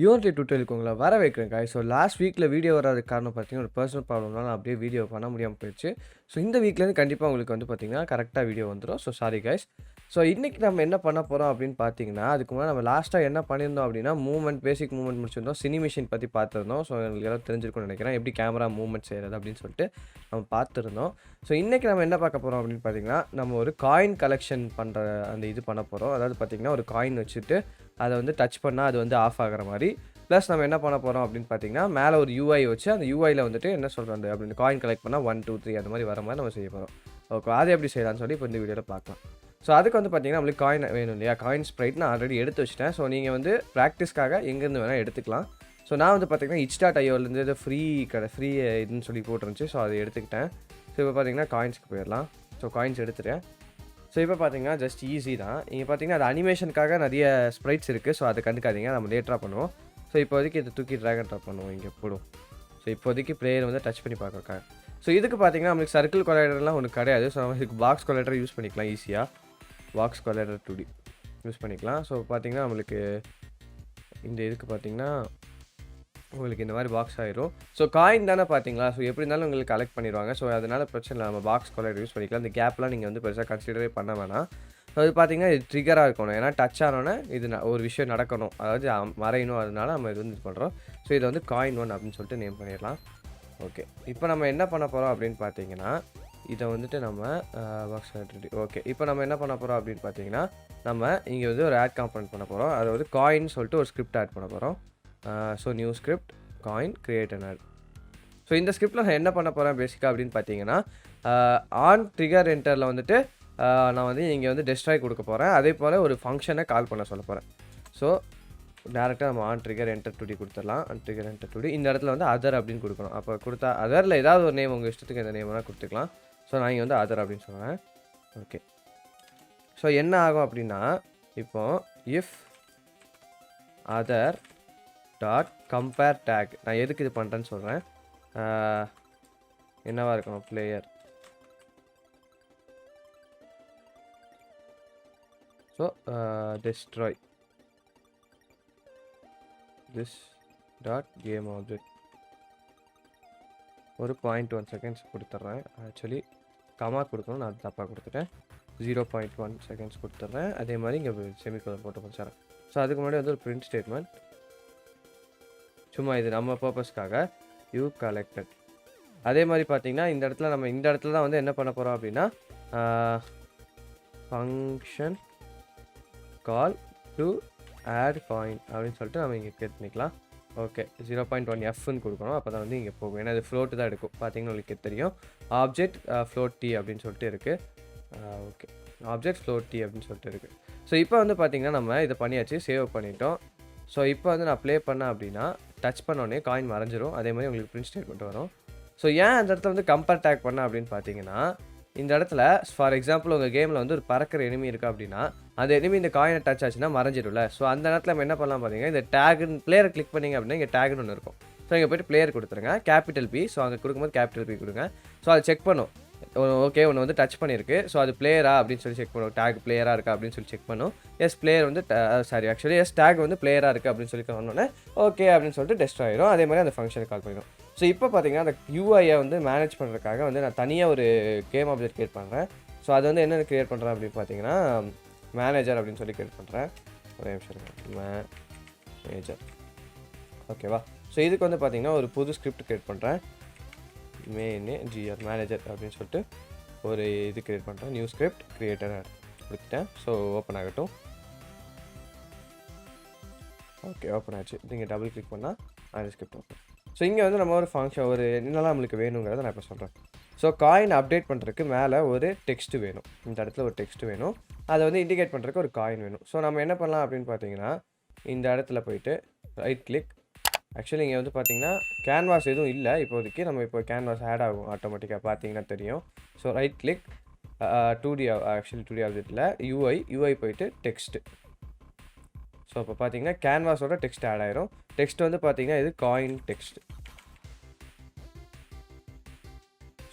Unity டுட்டோரியலுக்கு உங்களை வர வைக்கிறேன் guys. ஸோ லாஸ்ட் வீக்கில் வீடியோ வராதுக்கு காரணம் பார்த்தீங்கன்னா ஒரு பர்சனல் ப்ராப்ளம்னால அப்படியே வீடியோ பண்ண முடியாமல் போயிடுச்சு. ஸோ இந்த வீக்லேருந்து கண்டிப்பாக உங்களுக்கு வந்து பார்த்தீங்கன்னா கரெக்டாக வீடியோ வந்துடும். So sorry guys. ஸோ இன்றைக்கி நம்ம என்ன பண்ண போகிறோம் அப்படின்னு பார்த்தீங்கன்னா, அதுக்கு முன்னாடி நம்ம லாஸ்ட்டாக என்ன பண்ணியிருந்தோம் அப்படின்னா பேசிக் மூவ்மெண்ட் முடிச்சிருந்தோம். சினி மிஷின் பற்றி பார்த்துருந்தோம். ஸோ உங்களுக்கு எல்லாம் தெரிஞ்சிருக்கும்னு நினைக்கிறேன், எப்படி கேமரா மூவ்மெண்ட் செய்கிறது அப்படின்னு சொல்லிட்டு நம்ம பார்த்துருந்தோம். ஸோ இன்றைக்கி நம்ம என்ன பார்க்க போகிறோம் அப்படின்னு பார்த்தீங்கன்னா, நம்ம ஒரு காயின் கலெக்ஷன் பண்ணுற அந்த இது பண்ண போகிறோம். அதாவது பார்த்தீங்கன்னா ஒரு காயின் வச்சுட்டு அதை வந்து டச் பண்ணால் அது வந்து ஆஃப் ஆகிற மாதிரி. ப்ளஸ் நம்ம என்ன பண்ண போகிறோம் அப்படின்னு பார்த்தீங்கன்னா, மேலே ஒரு யூஐ வச்சு அந்த யூஐயில் வந்துட்டு என்ன சொல்கிறது அப்படின்னு காயின் கலெக்ட் பண்ணால் 1 2 3 அந்த மாதிரி வர மாதிரி நம்ம செய்ய போகிறோம். ஓகே, அது எப்படி செய்யலாம்னு சொல்லி இப்போ இந்த வீடியோவில் பார்க்கலாம். ஸோ அதுக்கு வந்து பார்த்தீங்கன்னா நம்மளுக்கு காயின் வேணும் இல்லையா? காயின் ஸ்ப்ரைட் நான் ஆல்ரெடி எடுத்து வச்சிட்டேன். ஸோ நீங்கள் வந்து ப்ராக்டிஸ்க்காக எங்கேருந்து வேணால் எடுத்துக்கலாம். ஸோ நான் வந்து பார்த்தீங்கன்னா itch.ioலேருந்து ஃப்ரீ இதுன்னு சொல்லி போட்டுருந்துச்சு. ஸோ அதை எடுத்துக்கிட்டேன். ஸோ இப்போ பார்த்தீங்கன்னா காயின்ஸ்க்கு போயிடலாம். ஸோ காயின்ஸ் எடுத்துட்டேன். ஸோ இப்போ பார்த்தீங்கன்னா ஜஸ்ட் ஈஸி தான். இங்கே பார்த்தீங்கன்னா அது அனிமேஷனுக்காக நிறைய ஸ்ப்ரைட்ஸ் இருக்குது. ஸோ அதை கண்டுக்காதீங்க, நம்ம லேட்டராக பண்ணுவோம். ஸோ இப்போதைக்கு இதை தூக்கி ட்ராக் அண்ட் ட்ராப் பண்ணுவோம் இங்கே போடும். ஸோ இப்போதைக்கு பிளேயர் வந்து டச் பண்ணி பார்க்குறக்காக. ஸோ இதுக்கு பார்த்தீங்கன்னா நம்மளுக்கு சர்க்கிள் கொலைடர்லாம் ஒன்று கிடையாது. ஸோ நம்ம இதுக்கு பாக்ஸ் கொலைடர் யூஸ் பண்ணிக்கலாம் ஈஸியாக. பாக்ஸ் கொலைடர் 2D யூஸ் பண்ணிக்கலாம். ஸோ பார்த்தீங்கன்னா நம்மளுக்கு இந்த இதுக்கு பார்த்தீங்கன்னா உங்களுக்கு இந்த மாதிரி பாக்ஸ் ஆயிரும். ஸோ காயின் தானே பார்த்தீங்களா? ஸோ எப்படி இருந்தாலும் உங்களுக்கு கலெக்ட் பண்ணிடுவாங்க. ஸோ அதனால் பிரச்சனை இல்லை, நம்ம பாக்ஸ் கொலைடர் யூஸ் பண்ணிக்கலாம். இந்த கேப்லாம் நீங்கள் வந்து பெருசாக கன்சிடரே பண்ண வேணாம். ஸோ அது பார்த்தீங்கன்னா இது ட்ரிகராக இருக்கணும். ஏன்னா டச் ஆனோன்னே இது ஒரு விஷயம் நடக்கணும், அதாவது மறையணும். அதனால நம்ம இது வந்து இது பண்ணுறோம். ஸோ இதை வந்து காயின் 1 அப்படின்னு சொல்லிட்டு நேம் பண்ணிடலாம். ஓகே, இப்போ நம்ம என்ன பண்ண போகிறோம் அப்படின்னு பார்த்தீங்கன்னா, இதை வந்துட்டு நம்ம பாக்ஸ் ஓகே, இப்போ நம்ம என்ன பண்ண போகிறோம் அப்படின்னு பார்த்தீங்கன்னா, நம்ம இங்கே வந்து ஒரு ஆட் காம்பனன்ட் பண்ண போகிறோம். அதை வந்து காயின் சொல்லிட்டு ஒரு ஸ்கிரிப்ட் ஆட் பண்ண போகிறோம். So new script coin create and add. So இந்த ஸ்கிரிப்டில் நான் என்ன பண்ண போகிறேன் பேசிக்காக அப்படின்னு பார்த்தீங்கன்னா, ஆன் ட்ரிகர் என்டரில் வந்துட்டு நான் வந்து இங்கே வந்து டெஸ்ட்ராய் கொடுக்க போகிறேன். அதே போல் ஒரு ஃபங்க்ஷனை கால் பண்ண சொல்ல போகிறேன். ஸோ டேரெக்டாக நம்ம ஆன் ட்ரிகர் என்டர் 2D கொடுத்துடலாம். ஆன் ட்ரிகர் என்டர் 2D இந்த இடத்துல வந்து அதர் அப்படின்னு கொடுக்கணும். அப்போ கொடுத்தா அதரில் ஏதாவது ஒரு நேம் உங்கள் இஷ்டத்துக்கு எந்த நேம் வேணால் கொடுத்துக்கலாம். ஸோ நான் இங்கே வந்து அதர் அப்படின்னு சொல்கிறேன். ஓகே, ஸோ என்ன ஆகும் அப்படின்னா, இப்போது if other dot compare take, நான் எதுக்கு இது பண்ணுறேன்னு சொல்கிறேன். என்னவாக இருக்கணும் player. So destroy this dot game object ஒரு 0.1 செகண்ட்ஸ் கொடுத்துட்றேன். ஆக்சுவலி கமா கொடுக்கணும், நான் தப்பாக கொடுத்துட்டேன். 0.1 செகண்ட்ஸ் கொடுத்துட்றேன். அதே மாதிரி இங்கே செமிகோலன் போட்டு முடிச்சிடறேன். ஸோ அதுக்கு முன்னாடி வந்து ஒரு பிரிண்ட் ஸ்டேட்மெண்ட், சும்மா இது நம்ம பர்பஸ்க்காக யூ கலெக்டட். அதே மாதிரி பார்த்தீங்கன்னா இந்த இடத்துல தான் வந்து என்ன பண்ண போகிறோம் அப்படின்னா, function call to add coin அப்படின்னு சொல்லிட்டு நம்ம இங்கே கிரியேட் பண்ணிக்கலாம். ஓகே, 0.1 Fன்னு கொடுக்கணும். அப்போ தான் வந்து இங்கே போகும். ஏன்னா அது ஃப்ளோட்டு தான் எடுக்கும். பார்த்தீங்கன்னா உங்களுக்கு தெரியும், ஆப்ஜெக்ட் ஃப்ளோட் டி அப்படின்னு சொல்லிட்டு இருக்குது. ஓகே, ஆப்ஜெக்ட் ஃப்ளோட் டி அப்படின்னு சொல்லிட்டு இருக்குது. ஸோ இப்போ வந்து பார்த்தீங்கன்னா நம்ம இதை பண்ணியாச்சு, சேவ் பண்ணிட்டோம். ஸோ இப்போ வந்து நான் ப்ளே பண்ணேன் அப்படின்னா டச் பண்ணோடனே காயின் மறைஞ்சிரும். அதே மாதிரி உங்களுக்கு பிரிண்ட் ஸ்டேட்மெண்ட் வரும். ஸோ ஏன் அந்த இடத்துல வந்து கம்பேர் டேக் பண்ண அப்படின்னு பார்த்தீங்கன்னா, இந்த இடத்துல ஃபார் எக்ஸாம்பிள் உங்கள் கேமில் வந்து ஒரு பறக்கிற எனிமி இருக்குது அப்படின்னா, அந்த எனிமி இந்த காயினை டச் ஆச்சுன்னா மறைஞ்சிடும்ல. ஸோ அந்த இடத்துல நம்ம என்ன பண்ணலாம் பார்த்தீங்கன்னா, இந்த டேக்னு பிளேயரை கிளிக் பண்ணிங்க அப்படின்னா இங்கே டேக்னு ஒன்று இருக்கும். ஸோ இங்கே போய்ட்டு பிளேயர் கொடுத்துருங்க, கேபிட்டல் பி. ஸோ அங்கே கொடுக்கும்போது கேபிட்டல் பி கொடுங்க. ஸோ அதை செக் பண்ணும். ஓகே, ஒன்று வந்து டச் பண்ணியிருக்கு. ஸோ அது பிளேயரா அப்படின்னு சொல்லி செக் பண்ணும். டேக் பிளேயராக இருக்கா அப்படின்னு சொல்லி செக் பண்ணும். எஸ் பிளேயர் வந்து ஆக்சுவலி எஸ் டேக் வந்து பிளேயராக இருக்குது அப்படின்னு சொல்லி சொன்னோன்னே ஓகே அப்படின்னு சொல்லிட்டு டெஸ்ட் ஆயிடும். அதே மாதிரி அந்த ஃபங்க்ஷனை கால் பண்ணிடும். ஸோ இப்போ பார்த்தீங்கன்னா அந்த யூஐயை வந்து மேனேஜ் பண்ணுறதுக்காக வந்து நான் தனியாக ஒரு கேம் ஆப்ஜெக்ட் கிரியேட் பண்ணுறேன். ஸோ அது வந்து என்ன கிரியேட் பண்ணுறேன் அப்படின்னு பார்த்தீங்கன்னா, மேனேஜர் அப்படின்னு சொல்லி கிரியேட் பண்ணுறேன். ஒரே நிமிஷம், மேனேஜர். ஓகேவா? ஸோ இதுக்கு வந்து பார்த்தீங்கன்னா ஒரு புது ஸ்கிரிப்ட் கிரியேட் பண்ணுறேன். மேனேஜர் அப்படின்னு சொல்லிட்டு ஒரு இது கிரியேட் பண்ணுறேன். நியூ ஸ்கிரிப்ட் கிரியேட்டர் கொடுத்துட்டேன். ஸோ ஓப்பன் ஆகட்டும். ஓகே, ஓப்பன் ஆச்சு. நீங்கள் டபுள் கிளிக் பண்ணால் அந்த ஸ்கிரிப்ட் ஓப்பன். ஸோ இங்கே வந்து நம்ம ஒரு ஃபங்க்ஷன் ஒரு என்னெல்லாம் நம்மளுக்கு வேணுங்கிறத நான் இப்போ சொல்கிறேன். ஸோ காயின் அப்டேட் பண்ணுறதுக்கு மேலே ஒரு டெக்ஸ்ட் வேணும். இந்த இடத்துல ஒரு டெக்ஸ்ட் வேணும். அதை வந்து இண்டிகேட் பண்ணுறதுக்கு ஒரு காயின் வேணும். ஸோ நம்ம என்ன பண்ணலாம் அப்படின்னு பார்த்தீங்கன்னா, இந்த இடத்துல போயிட்டு ரைட் கிளிக். ஆக்சுவலி இங்கே வந்து பார்த்தீங்கன்னா கேன்வாஸ் எதுவும் இல்லை இப்போதைக்கு. நம்ம இப்போ கேன்வாஸ் ஆட் ஆகும் ஆட்டோமேட்டிக்காக, பார்த்தீங்கன்னா தெரியும். So right click 2D, actually 2D ஆப்ஜெக்டில் யூஐ போயிட்டு டெக்ஸ்ட்டு. ஸோ இப்போ பார்த்தீங்கன்னா கேன்வாஸோட டெக்ஸ்ட் ஆட் ஆயிரும். டெக்ஸ்ட் வந்து பார்த்தீங்கன்னா இது காயின் டெக்ஸ்ட்.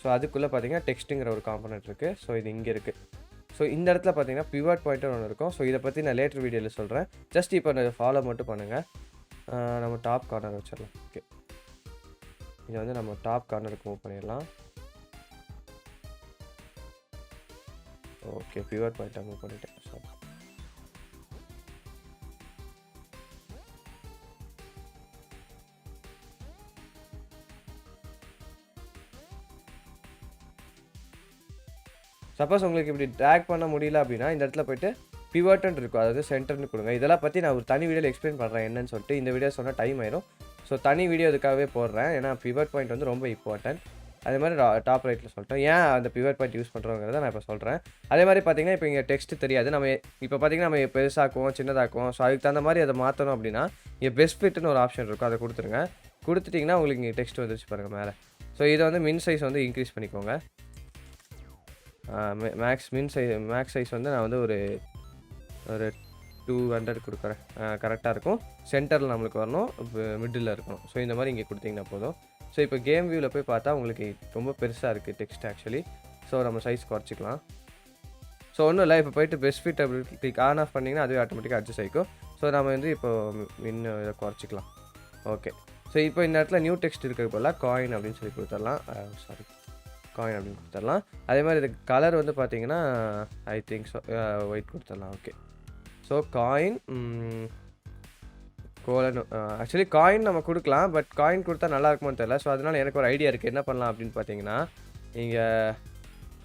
ஸோ அதுக்குள்ளே பார்த்தீங்கன்னா டெக்ஸ்ட்டுங்கிற ஒரு காம்பனன்ட் இருக்குது. ஸோ இது இங்கே இருக்குது. ஸோ இந்த இடத்துல பார்த்தீங்கன்னா பிவட் பாயிண்டர் ஒன்று இருக்கும். ஸோ இதை பற்றி நான் லேட்டர் வீடியோவில் சொல்கிறேன். ஜஸ்ட் இப்போ நான் ஃபாலோ மட்டும் பண்ணுங்கள். நம்ம டாப் கார்னர் வச்சிடலாம். ஓகே, இதை வந்து நம்ம டாப் கார்னருக்கு மூவ் பண்ணிடலாம். ஓகே, பிவட் பாயிண்ட்டை மூவ் பண்ணிட்டேன். சாரி. சப்போஸ் உங்களுக்கு இப்படி ட்ராக் பண்ண முடியல அப்படின்னா இந்த இடத்துல போய்ட்டு பிவட்ன்னு இருக்கும், அதாவது சென்டர்னு கொடுங்க. இதெல்லாம் பற்றி நான் ஒரு தனி வீடியோவில் எக்ஸ்பிளைன் பண்ணுறேன் என்னன்னு சொல்லிட்டு. இந்த வீடியோ சொன்னால் டைம் ஆயிரும். ஸோ தனி வீடியோ இதுக்காகவே போடுறேன், ஏன்னா பிவட் பாயிண்ட் வந்து ரொம்ப இம்பார்ட்டன்ட். அதே மாதிரி டாப் ரைட்டில் சொல்லிட்டேன். ஏன் அந்த பிவட் பாயிண்ட் யூஸ் பண்ணுறோங்கிறத நான் இப்போ சொல்கிறேன். அதே மாதிரி பார்த்தீங்கன்னா இப்போ இங்கே டெக்ஸ்ட் தெரியாது. நம்ம இப்போ பார்த்தீங்கன்னா நம்ம பெருசாக்குவோம், சின்னதாக்குவோம். ஸோ அதுக்கு தகுந்த மாதிரி அதை மாற்றணும் அப்படின்னா இங்கே பெஸ்ட் ஃபிட்னு ஒரு ஆப்ஷன் இருக்கும், அதை கொடுத்துருங்க. கொடுத்துட்டிங்கன்னா உங்களுக்கு இங்கே டெக்ஸ்ட் வந்துருச்சு பாருங்கள் மேலே. ஸோ இதை வந்து மின் சைஸ் வந்து இன்க்ரீஸ் பண்ணிக்கோங்க. மேக்ஸ் சைஸ் வந்து நான் வந்து ஒரு 200 கொடுக்குறேன். கரெக்டாக இருக்கும். சென்டரில் நம்மளுக்கு வரணும், மிடில் இருக்கணும். ஸோ இந்த மாதிரி இங்கே கொடுத்தீங்கன்னா போதும். ஸோ இப்போ கேம் வியூவில் போய் பார்த்தா உங்களுக்கு ரொம்ப பெருசாக இருக்குது டெக்ஸ்ட் ஆக்சுவலி. ஸோ நம்ம சைஸ் குறைச்சிக்கலாம். ஸோ ஒன்றும் இல்லை, இப்போ போய்ட்டு பெஸ்ட் ஃபிட் அப்படி கிளிக் ஆன் ஆஃப் பண்ணிங்கன்னா அதுவே ஆட்டோமேட்டிக்காக அட்ஜஸ்ட் ஆகிக்கும். ஸோ நம்ம வந்து இப்போ இன்னும் இதை குறைச்சிக்கலாம். ஓகே, ஸோ இப்போ இந்த இடத்துல நியூ டெக்ஸ்ட் இருக்கிறது போல் காயின் அப்படின்னு சொல்லி கொடுத்துடலாம். சாரி, காயின் அப்படின்னு கொடுத்துடலாம். அதே மாதிரி இதுக்கு கலர் வந்து பார்த்தீங்கன்னா ஐ திங்க் ஸோ ஒயிட் கொடுத்துடலாம். Okay, so coin colon. Actually coin நம்ம கொடுக்கலாம், பட் காயின் கொடுத்தா நல்லா இருக்குமோன்னு தெரியல. ஸோ அதனால் எனக்கு ஒரு ஐடியா இருக்குது, என்ன பண்ணலாம் அப்படின்னு பார்த்தீங்கன்னா இங்கே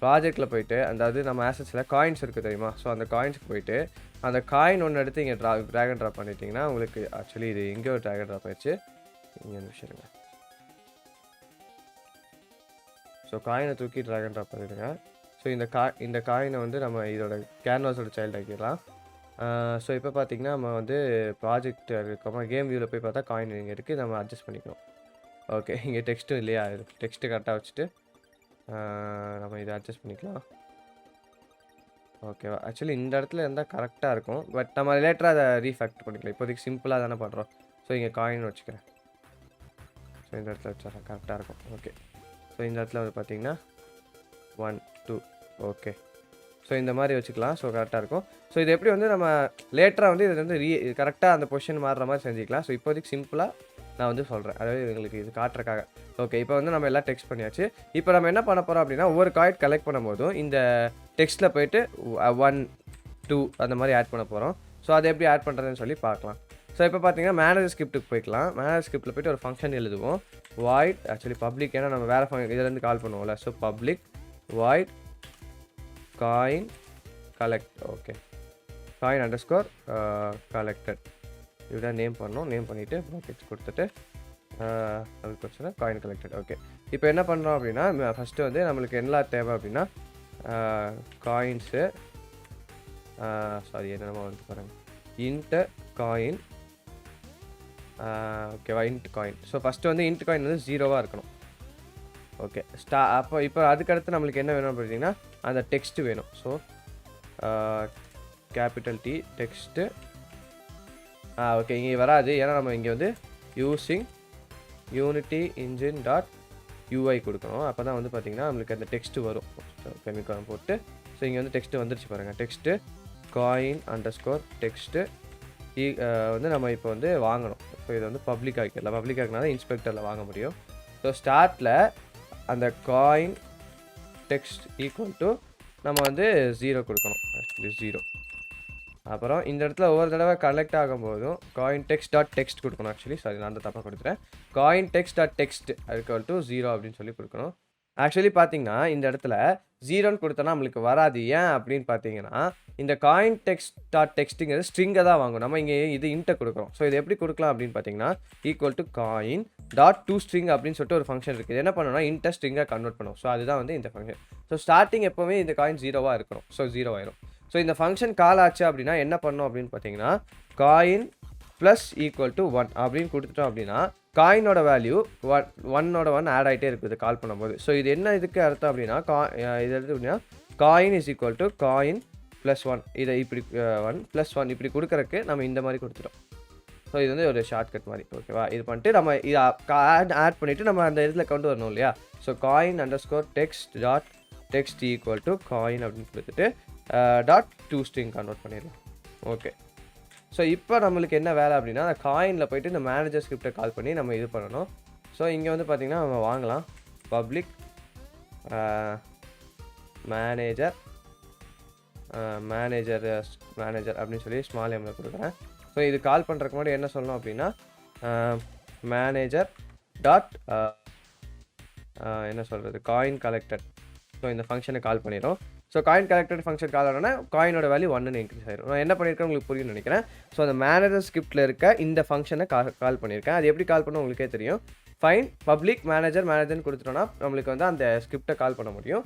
ப்ராஜெக்டில் போய்ட்டு அதாவது நம்ம ஆசட்ஸில் காயின்ஸ் இருக்குது தெரியுமா. ஸோ அந்த காயின்ஸுக்கு போய்ட்டு அந்த காயின் ஒன்று எடுத்து இங்கே ட்ராக் அண்ட் ட்ராப் பண்ணிட்டீங்கன்னா உங்களுக்கு ஆக்சுவலி இது எங்கேயோ ட்ராக் அண்ட் ட்ராப் ஆயிடுச்சு. இங்கே நிமிஷம் இருங்க. ஸோ காயினை தூக்கி ட்ராக் அண்ட் ட்ராப் பண்ணிடுங்க. ஸோ இந்த காயினை வந்து நம்ம இதோட கேன்வாஸோட சைல்டு ஆக்கிடலாம். ஸோ இப்போ பார்த்தீங்கன்னா நம்ம வந்து ப்ராஜெக்ட் இருக்கோமா, கேம் வியூவில் போய் பார்த்தா காயின் இங்கே இருக்குது, நம்ம அட்ஜஸ்ட் பண்ணிக்கணும். ஓகே, இங்கே டெக்ஸ்ட்டும் இல்லையா, டெக்ஸ்ட்டு கரெக்டாக வச்சுட்டு நம்ம இதை அட்ஜஸ்ட் பண்ணிக்கலாம். ஓகேவா, ஆக்சுவலி இந்த இடத்துல இருந்தால் கரெக்டாக இருக்கும், பட் நம்ம லேட்டராக அதை ரீஃபேக்ட் பண்ணிக்கலாம். இப்போதைக்கு சிம்பிளாக தானே பண்ணுறோம். ஸோ இங்கே காயின் வச்சுக்கிறேன். ஸோ இந்த இடத்துல வச்சுறேன், கரெக்டாக இருக்கும். ஓகே, ஸோ இந்த இடத்துல வந்து பார்த்தீங்கன்னா 1 2 ஓகே. ஸோ இந்த மாதிரி வச்சுக்கலாம். ஸோ கரெக்டாக இருக்கும். ஸோ இது எப்படி வந்து நம்ம லேட்டராக வந்து இது வந்து கரெக்டாக அந்த பொசிஷன் மாறுற மாதிரி செஞ்சுக்கலாம். ஸோ இப்போதைக்கு சிம்பிளாக நான் வந்து சொல்கிறேன், அதாவது எங்களுக்கு இது காட்டுறக்காக. ஓகே, இப்போ வந்து நம்ம எல்லாம் டெக்ஸ்ட் பண்ணியாச்சு. இப்போ நம்ம என்ன பண்ண போகிறோம் அப்படின்னா ஒவ்வொரு காயின் கலெக்ட் பண்ணும்போதும் இந்த டெக்ஸ்ட்டில் போய்ட்டு 1 2 அந்த மாதிரி ஆட் பண்ண போகிறோம். ஸோ அதை எப்படி ஆட் பண்ணுறதுன்னு சொல்லி பார்க்கலாம். ஸோ இப்போ பார்த்தீங்கன்னா மேனேஜர் ஸ்கிரிப்ட்டுக்கு போய்க்கலாம். மேனேஜர் ஸ்கிரிப்ட்டில் போய்ட்டு ஒரு ஃபங்க்ஷன் எழுதுவோம். வாய்ட் ஆக்சுவலி பப்ளிக், ஏன்னா நம்ம வேறு இதுலேருந்து கால் பண்ணுவோம்ல. So public void coin collect. Okay, coin underscore collected இப்படி நேம் பண்ணோம். நேம் பண்ணிவிட்டு ப்ராக்கெட்ஸ் கொடுத்துட்டு அதுக்கு வச்சுன்னா காயின் கலெக்டட். ஓகே, இப்போ என்ன பண்ணுறோம் அப்படின்னா ஃபஸ்ட்டு வந்து நம்மளுக்கு என்ன தேவை அப்படின்னா காயின்ஸு சாரி என்னென்னமோ வந்து பாருங்கள் இன்ட்டு காயின். ஓகேவா, இன்ட் காயின். ஸோ ஃபஸ்ட்டு வந்து இன்ட் காயின் வந்து 0வாக இருக்கணும். ஓகே, அப்போ இப்போ அதுக்கடுத்து நம்மளுக்கு என்ன வேணும் அப்படின்னா அந்த டெக்ஸ்ட்டு வேணும். So capital T text. Okay, இங்கே வராது, ஏன்னா நம்ம இங்கே வந்து using Unity engine dot UI கொடுக்கணும். அப்போ தான் வந்து பார்த்திங்கன்னா நம்மளுக்கு அந்த டெக்ஸ்ட்டு வரும். கெமிக்கான் போட்டு ஸோ இங்கே வந்து டெக்ஸ்ட்டு வந்துருச்சு பாருங்கள். டெக்ஸ்ட்டு காயின் அண்டர்ஸ்கோர் டெக்ஸ்ட்டு வந்து நம்ம இப்போ வந்து வாங்கணும். ஸோ இதை வந்து பப்ளிக் ஆக்கிடலாம். பப்ளிக் ஆக்கினா இன்ஸ்பெக்டரில் வாங்க முடியும். ஸோ ஸ்டார்ட்டில் அந்த காயின் டெக்ஸ்ட் ஈக்குவல் டு நம்ம வந்து 0 கொடுக்கணும். ஆக்சுவலி 0. அப்புறம் இந்த இடத்துல ஒவ்வொரு தடவை கலெக்ட் ஆகும்போதும் காயின் டெக்ஸ்ட் டாட் டெக்ஸ்ட் கொடுக்கணும். ஆக்சுவலி சாரி, நான் அந்த தப்பாக கொடுத்துட்டேன். Coin text dot text equal to 0 அப்படின்னு சொல்லி கொடுக்கணும். ஆக்சுவலி பார்த்தீங்கன்னா இந்த இடத்துல 0ன்னு கொடுத்தோன்னா நம்மளுக்கு வராது. ஏன் அப்படின்னு பார்த்தீங்கன்னா இந்த காயின் டெக்ஸ்ட் டாட் டெக்ஸ்ட்டுங்கிறது ஸ்ட்ரிங்கை தான் வாங்கும். நம்ம இங்கே இது இன்ட்டை கொடுக்குறோம். ஸோ இது எப்படி கொடுக்கலாம் அப்படின்னு பார்த்தீங்கன்னா equal to coin dot to string அப்படின்னு சொல்லிட்டு ஒரு ஃபங்க்ஷன் இருக்குது. என்ன பண்ணணும்னா இன்ட்டை ஸ்ட்ரிங்காக கன்வெர்ட் பண்ணும். ஸோ அதுதான் வந்து இந்த ஃபங்க்ஷன். ஸோ ஸ்டார்டிங் எப்போவுமே இந்த காயின் 0வாக இருக்கணும். ஸோ 0 ஆயிரும். ஸோ இந்த ஃபங்க்ஷன் கால் ஆச்சு அப்படின்னா என்ன பண்ணணும் அப்படின்னு பார்த்தீங்கன்னா காயின் ப்ளஸ் ஈக்குவல் டு 1 அப்படின்னு கொடுத்துட்டோம் அப்படின்னா காயினோட வேல்யூ 1 ஆட் ஆகிட்டே இருக்குது கால் பண்ணும்போது. ஸோ இது என்ன இதுக்கு அர்த்தம் அப்படின்னா இது எடுத்து அப்படின்னா coin is equal to coin plus 1 இதை இப்படி 1 + 1 இப்படி கொடுக்குறக்கு நம்ம இந்த மாதிரி கொடுத்துட்டோம். ஸோ இது வந்து ஒரு ஷார்ட்கட் மாதிரி. ஓகேவா, இது பண்ணிட்டு நம்ம இதை ஆட் பண்ணிவிட்டு நம்ம அந்த இடத்துல கொண்டு வரணும் இல்லையா. So coin underscore text dot text equal to coin அப்படின்னு கொடுத்துட்டு டாட் டூ ஸ்ட்ரிங் கன்வெர்ட் பண்ணிடலாம். ஓகே, ஸோ இப்போ நம்மளுக்கு என்ன வேலை அப்படின்னா அந்த காயினில் போயிட்டு இந்த மேனேஜர் ஸ்கிரிப்டை கால் பண்ணி நம்ம இது பண்ணணும். ஸோ இங்கே வந்து பார்த்திங்கன்னா நம்ம வாங்கலாம் பப்ளிக் மேனேஜர் மேனேஜர் அப்படின்னு சொல்லி ஸ்மால் எம்மில் கொடுக்குறேன். ஸோ இது கால் பண்ணுறதுக்கு முன்னாடி என்ன சொல்லணும் அப்படின்னா மேனேஜர் டாட் என்ன சொல்கிறது காயின் கலெக்டட். ஸோ இந்த ஃபங்க்ஷனை கால் பண்ணிடும். So coin collected function call ஆனோன்னா காயினோட வேல்யூ 1ன்னு இன்க்ரீஸ் ஆயிடும். நான் என்ன பண்ணியிருக்கேன் உங்களுக்கு புரியும்னு நினைக்கிறேன். ஸோ அந்த மேனேஜர் ஸ்கிரிப்டில் இருக்க இந்த ஃபங்க்ஷனை கால் பண்ணியிருக்கேன். அது எப்படி கால் பண்ண உங்களுக்கே தெரியும். ஃபைன் பப்ளிக் மேனேஜர்னு கொடுத்துட்டோன்னா நம்மளுக்கு வந்து அந்த ஸ்கிரிப்டை கால் பண்ண முடியும்.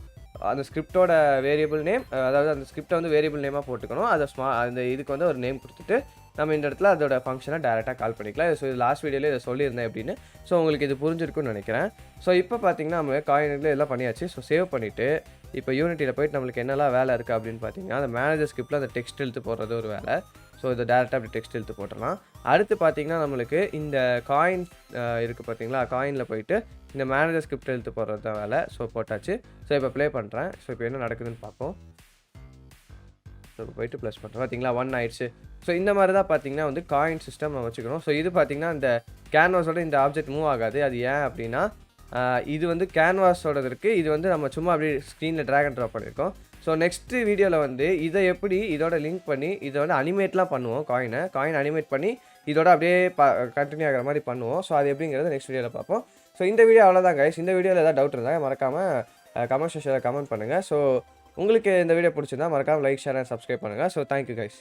அந்த ஸ்கிரிப்டோட வேரியபிள் நேம், அதாவது அந்த ஸ்கிரிப்டை வந்து வேரியபிள் நேமாக போட்டுக்கணும். அதை அந்த இதுக்கு வந்து ஒரு நேம் கொடுத்துட்டு நம்ம இந்த இடத்துல அதோட ஃபங்க்ஷனை டேரெக்டாக கால் பண்ணிக்கலாம். ஸோ இது லாஸ்ட் வீடியோவில் இதை சொல்லியிருந்தேன் அப்படின்னு. ஸோ உங்களுக்கு இது புரிஞ்சிருக்குன்னு நினைக்கிறேன். ஸோ இப்போ பார்த்தீங்கன்னா நம்ம காயினில் எல்லாம் பண்ணியாச்சு. ஸோ சேவ் பண்ணிவிட்டு இப்போ யூனிட்டியில் போயிட்டு நம்மளுக்கு என்னெல்லாம் வேலை இருக்குது அப்படின்னு பார்த்தீங்கன்னா அந்த மேனேஜர் ஸ்கிரிப்டில் அந்த டெக்ஸ்ட் எழுத்து போடுறது ஒரு வேலை. ஸோ இதை டேரெக்டாக அப்படி டெக்ஸ்ட் எழுத்து போட்டுடலாம். அடுத்து பார்த்தீங்கன்னா நம்மளுக்கு இந்த காயின் இருக்குது பார்த்தீங்களா, காயினில் போயிட்டு இந்த மேனேஜர் ஸ்கிரிப்ட் எழுத்து போடுறது தான் வேலை. ஸோ போட்டாச்சு. ஸோ இப்போ ப்ளே பண்ணுறேன். ஸோ இப்போ என்ன நடக்குதுன்னு பார்ப்போம். ஸோ இப்போ போயிட்டு ப்ளஸ் பண்ணுறேன். பார்த்தீங்களா 1 ஆயிடுச்சு. ஸோ இந்த மாதிரி தான் பார்த்தீங்கன்னா வந்து காயின் சிஸ்டம் நம்ம வச்சுக்கணும். ஸோ இது பார்த்தீங்கன்னா இந்த கேன்வாஸோட இந்த ஆப்ஜெக்ட் மூவ் ஆகாது. அது ஏன் அப்படின்னா இது வந்து கேன்வாஸோடது இருக்குது. இது வந்து நம்ம சும்மா அப்படியே ஸ்க்ரீனில் ட்ராக் அண்ட் ட்ராப் பண்ணியிருக்கோம். ஸோ நெக்ஸ்ட்டு வீடியோவில் வந்து இதை எப்படி இதோட லிங்க் பண்ணி இதை வந்து அனிமேட்லாம் பண்ணுவோம். காயின் அனிமேட் பண்ணி இதோட அப்படியே கண்டினியூ ஆகிற மாதிரி பண்ணுவோம். ஸோ அது எப்படிங்கிறது நெக்ஸ்ட் வீடியோவில் பார்ப்போம். ஸோ இந்த வீடியோ அவ்வளோதான் கைஸ். இந்த வீடியோவில் ஏதாவது டவுட் இருந்தால் மறக்காமல் கமெண்ட் செக்ஷனில் கமெண்ட் பண்ணுங்கள். ஸோ உங்களுக்கு இந்த வீடியோ பிடிச்சிருந்தா மறக்காமல் லைக், ஷேர் அண்ட் சப்ஸ்கிரைப் பண்ணுங்கள். So thank you guys.